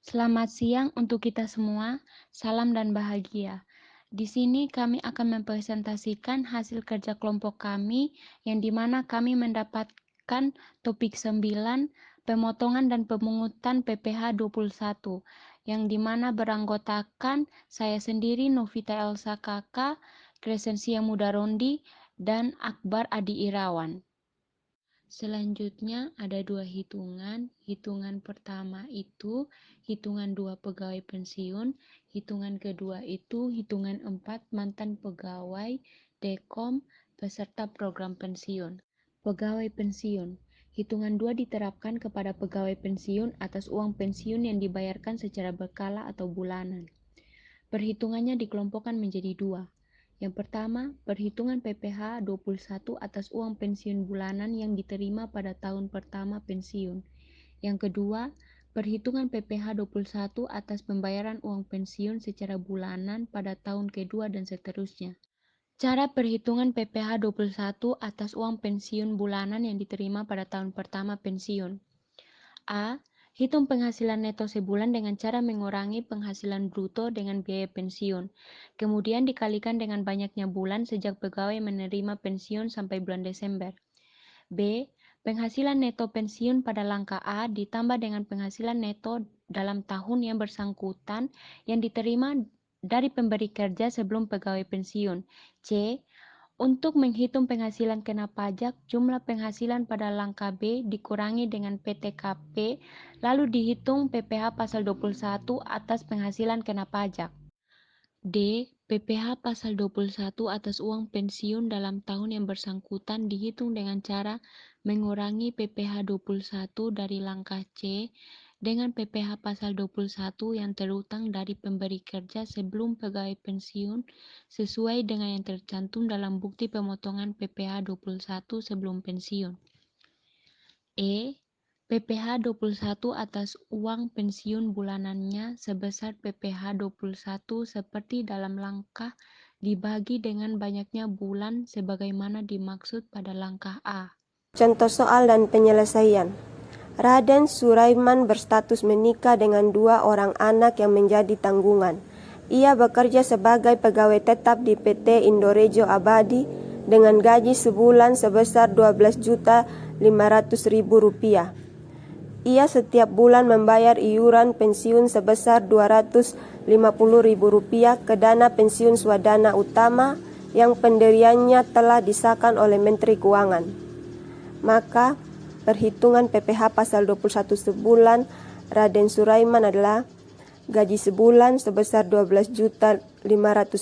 Selamat siang untuk kita semua, salam dan bahagia. Di sini kami akan mempresentasikan hasil kerja kelompok kami yang dimana kami mendapatkan topik 9, pemotongan dan pemungutan PPh 21, yang dimana beranggotakan saya sendiri Novita Elsa Kakak, Crescentia Muda Rondi, dan Akbar Adi Irawan. Selanjutnya ada dua hitungan. Hitungan pertama itu hitungan 2 pegawai pensiun. Hitungan kedua itu hitungan 4 mantan pegawai Dekom peserta program pensiun. Pegawai pensiun. Hitungan 2 diterapkan kepada pegawai pensiun atas uang pensiun yang dibayarkan secara berkala atau bulanan. Perhitungannya dikelompokkan menjadi dua. Yang pertama, perhitungan PPh 21 atas uang pensiun bulanan yang diterima pada tahun pertama pensiun. Yang kedua, perhitungan PPh 21 atas pembayaran uang pensiun secara bulanan pada tahun kedua dan seterusnya. Cara perhitungan PPh 21 atas uang pensiun bulanan yang diterima pada tahun pertama pensiun. A. Hitung penghasilan neto sebulan dengan cara mengurangi penghasilan bruto dengan biaya pensiun. Kemudian dikalikan dengan banyaknya bulan sejak pegawai menerima pensiun sampai bulan Desember. B. Penghasilan neto pensiun pada langkah A ditambah dengan penghasilan neto dalam tahun yang bersangkutan yang diterima dari pemberi kerja sebelum pegawai pensiun. C. Untuk menghitung penghasilan kena pajak, jumlah penghasilan pada langkah B dikurangi dengan PTKP, lalu dihitung PPh pasal 21 atas penghasilan kena pajak. D. PPh pasal 21 atas uang pensiun dalam tahun yang bersangkutan dihitung dengan cara mengurangi PPh 21 dari langkah C dengan PPh pasal 21 yang terutang dari pemberi kerja sebelum pegawai pensiun sesuai dengan yang tercantum dalam bukti pemotongan PPh 21 sebelum pensiun. E. PPh 21 atas uang pensiun bulanannya sebesar PPh 21 seperti dalam langkah dibagi dengan banyaknya bulan sebagaimana dimaksud pada langkah A. Contoh soal dan penyelesaian. Raden Suraiman berstatus menikah dengan 2 orang anak yang menjadi tanggungan. Ia bekerja sebagai pegawai tetap di PT Indorejo Abadi dengan gaji sebulan sebesar Rp12.500.000. Ia setiap bulan membayar iuran pensiun sebesar Rp250.000 ke dana pensiun swadana utama yang pendiriannya telah disahkan oleh Menteri Keuangan. Maka perhitungan PPh pasal 21 sebulan Raden Suraiman adalah gaji sebulan sebesar Rp12.500.000,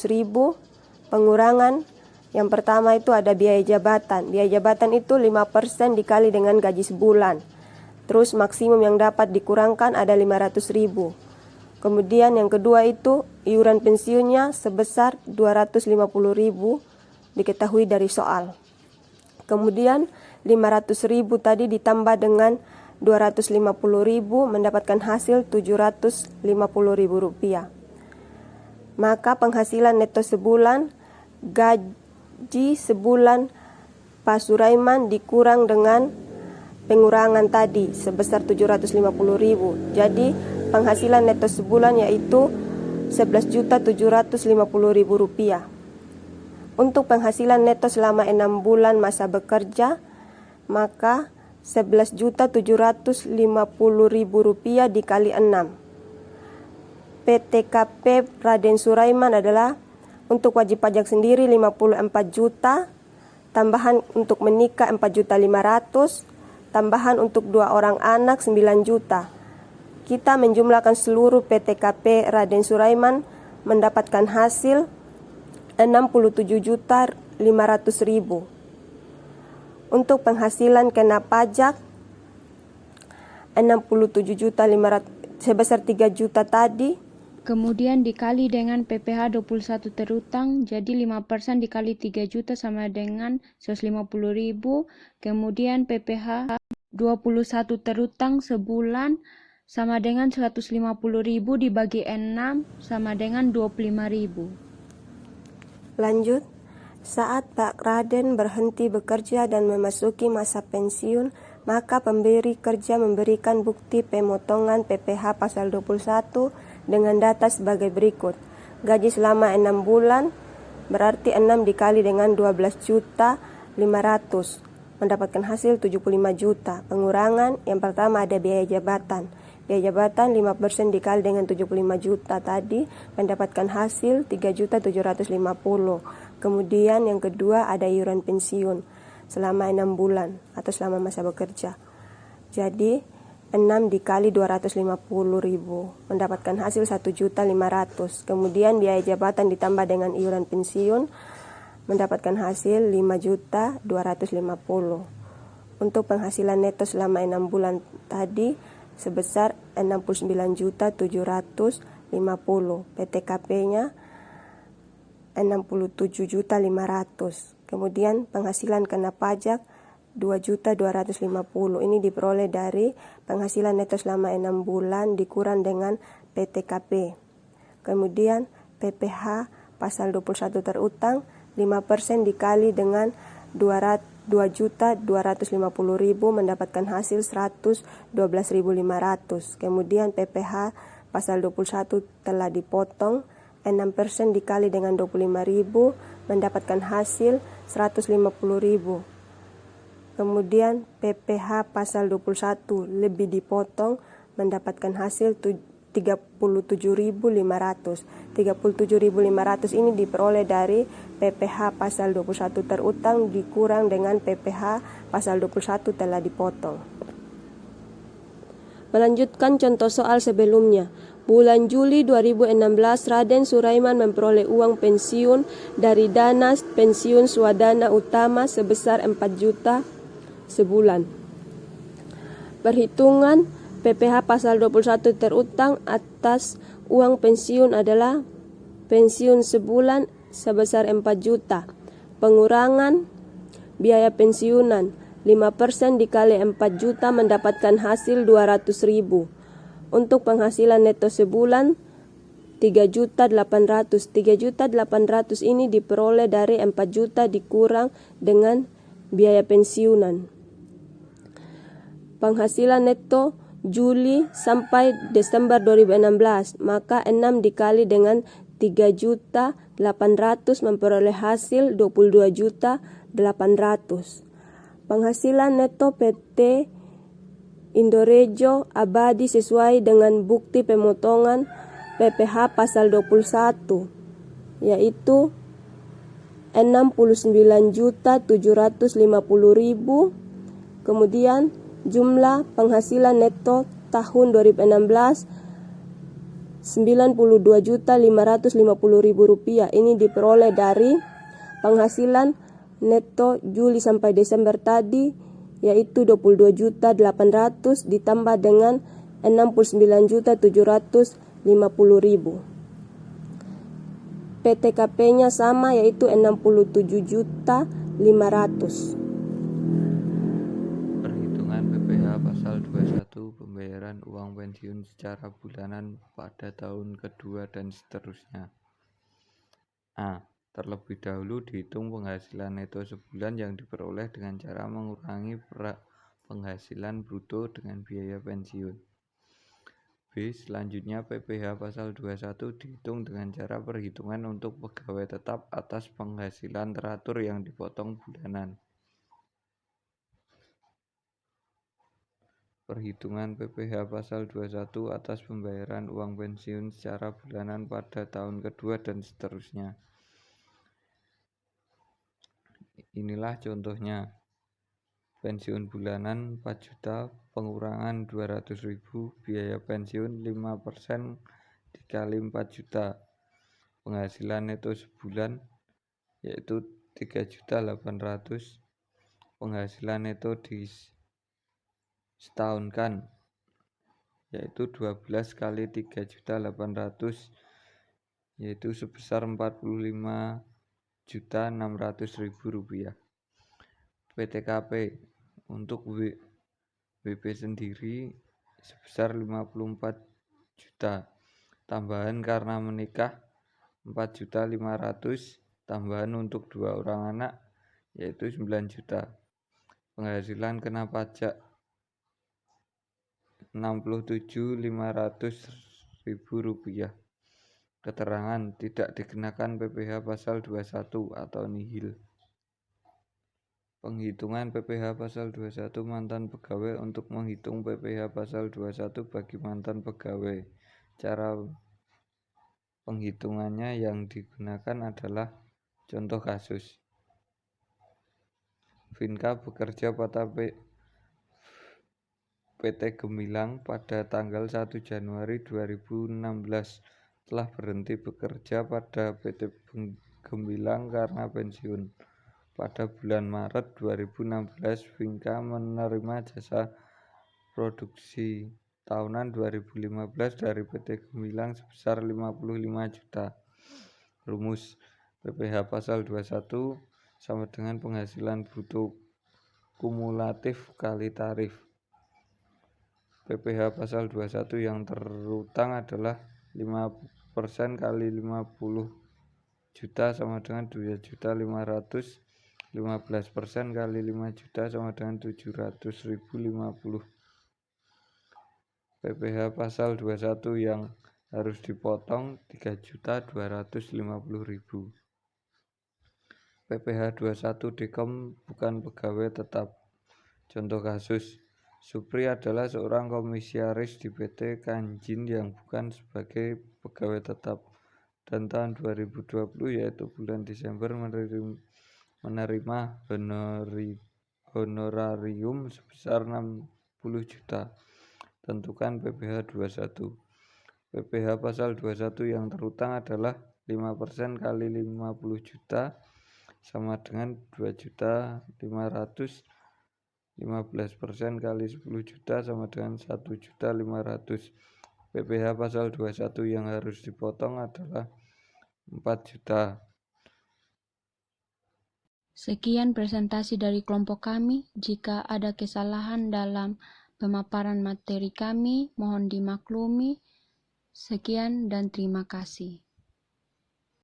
pengurangan yang pertama itu ada biaya jabatan. Biaya jabatan itu 5% dikali dengan gaji sebulan. Terus maksimum yang dapat dikurangkan ada Rp500.000. Kemudian yang kedua itu iuran pensiunnya sebesar Rp250.000 diketahui dari soal. Kemudian Rp500.000 tadi ditambah dengan Rp250.000 mendapatkan hasil Rp750.000. Maka penghasilan neto sebulan, gaji sebulan Pak Suraiman dikurang dengan pengurangan tadi sebesar Rp750.000. Jadi penghasilan neto sebulan yaitu Rp11.750.000. Untuk penghasilan neto selama 6 bulan masa bekerja, maka Rp11.750.000 dikali 6. PTKP Raden Suraiman adalah untuk wajib pajak sendiri 54 juta, tambahan untuk menikah 4.500.000, tambahan untuk 2 orang anak 9 juta. Kita menjumlahkan seluruh PTKP Raden Suraiman mendapatkan hasil Rp67.500.000. Untuk penghasilan kena pajak 67.500 sebesar 3 juta tadi. Kemudian dikali dengan PPh 21 terutang, jadi 5% dikali 3 juta sama dengan 150.000. Kemudian PPh 21 terutang sebulan sama dengan 150.000 dibagi 6 sama dengan 25.000. Lanjut, saat Pak Raden berhenti bekerja dan memasuki masa pensiun, maka pemberi kerja memberikan bukti pemotongan PPh pasal 21 dengan data sebagai berikut. Gaji selama 6 bulan berarti 6 dikali dengan 12.500 mendapatkan hasil 75 juta. Pengurangan yang pertama ada biaya jabatan. Biaya jabatan 5% dikali dengan 75 juta tadi mendapatkan hasil 3.750. Kemudian yang kedua ada iuran pensiun selama 6 bulan atau selama masa bekerja. Jadi 6 dikali 250.000 mendapatkan hasil 1.500.000. Kemudian biaya jabatan ditambah dengan iuran pensiun mendapatkan hasil 5.250. Untuk penghasilan neto selama 6 bulan tadi sebesar 69.750. PTKP-nya 67.500. Kemudian penghasilan kena pajak 2.250. Ini diperoleh dari penghasilan neto selama 6 bulan dikurang dengan PTKP. Kemudian PPh pasal 21 terutang 5% dikali dengan 2.250.000 mendapatkan hasil 112.500. Kemudian PPh pasal 21 telah dipotong 6% dikali dengan 25.000 mendapatkan hasil 150.000. Kemudian PPh pasal 21 lebih dipotong mendapatkan hasil 37.500. 37.500 ini diperoleh dari PPh pasal 21 terutang dikurang dengan PPh pasal 21 telah dipotong. Melanjutkan contoh soal sebelumnya. Bulan Juli 2016, Raden Suraiman memperoleh uang pensiun dari dana pensiun swadana utama sebesar 4 juta sebulan. Perhitungan PPh pasal 21 terutang atas uang pensiun adalah pensiun sebulan sebesar 4 juta. Pengurangan biaya pensiunan 5% dikali 4 juta mendapatkan hasil 200.000. Untuk penghasilan neto sebulan 3.800.000. 3.800.000 ini diperoleh dari 4 juta dikurang dengan biaya pensiunan. Penghasilan neto Juli sampai Desember 2016, maka 6 dikali dengan 3.800.000 memperoleh hasil 22.800.000. Penghasilan neto PT Indorejo Abadi sesuai dengan bukti pemotongan PPh pasal 21 yaitu 69.750.000. Kemudian jumlah penghasilan neto tahun 2016 Rp92.550.000. Ini diperoleh dari penghasilan neto Juli sampai Desember tadi yaitu 22.800.000 ditambah dengan 69.750.000. PTKP-nya sama yaitu 67.500.000. Perhitungan PPh pasal 21 pembayaran uang pensiun secara bulanan pada tahun kedua dan seterusnya. A. Terlebih dahulu dihitung penghasilan neto sebulan yang diperoleh dengan cara mengurangi penghasilan bruto dengan biaya pensiun. B. Selanjutnya PPh pasal 21 dihitung dengan cara perhitungan untuk pegawai tetap atas penghasilan teratur yang dipotong bulanan. Perhitungan PPh pasal 21 atas pembayaran uang pensiun secara bulanan pada tahun kedua dan seterusnya. Inilah contohnya. Pensiun bulanan 4 juta, pengurangan 200.000, biaya pensiun 5% dikali 4 juta. Penghasilan neto sebulan yaitu 3.800.000. Penghasilan neto di setahunkan yaitu 12 kali 3.800.000 yaitu sebesar Rp45.600.000. PTKP untuk WP sendiri sebesar 54 juta. Tambahan karena menikah 4.500.000, tambahan untuk 2 orang anak yaitu 9 juta. Penghasilan kena pajak Rp67.500.000. Keterangan tidak dikenakan PPh pasal 21 atau nihil. Penghitungan PPh pasal 21 mantan pegawai. Untuk menghitung PPh pasal 21 bagi mantan pegawai, cara penghitungannya yang digunakan adalah contoh kasus. Vinka bekerja pada PT Gemilang pada tanggal 1 Januari 2016. Telah berhenti bekerja pada PT Gemilang karena pensiun. Pada bulan Maret 2016, Vinka menerima jasa produksi tahunan 2015 dari PT Gemilang sebesar 55 juta. Rumus PPh pasal 21 sama dengan penghasilan bruto kumulatif kali tarif. PPh pasal 21 yang terutang adalah 5% kali 50 juta sama dengan 2.500.000. 15% kali 5 juta sama dengan 700.050. PPh pasal 21 yang harus dipotong 3.250.000. PPh 21 Dekom bukan pegawai tetap. Contoh kasus, Supri adalah seorang komisaris di PT Kanjin yang bukan sebagai pegawai tetap, dan tahun 2020 yaitu bulan Desember menerima honorarium sebesar 60 juta. Tentukan PPh 21. PPh pasal 21 yang terutang adalah 5% kali 50 juta sama dengan 2.500.000. 15% kali 10 juta sama dengan 1.500.000. PPh pasal 21 yang harus dipotong adalah 4 juta. Sekian presentasi dari kelompok kami. Jika ada kesalahan dalam pemaparan materi kami, mohon dimaklumi. Sekian dan terima kasih.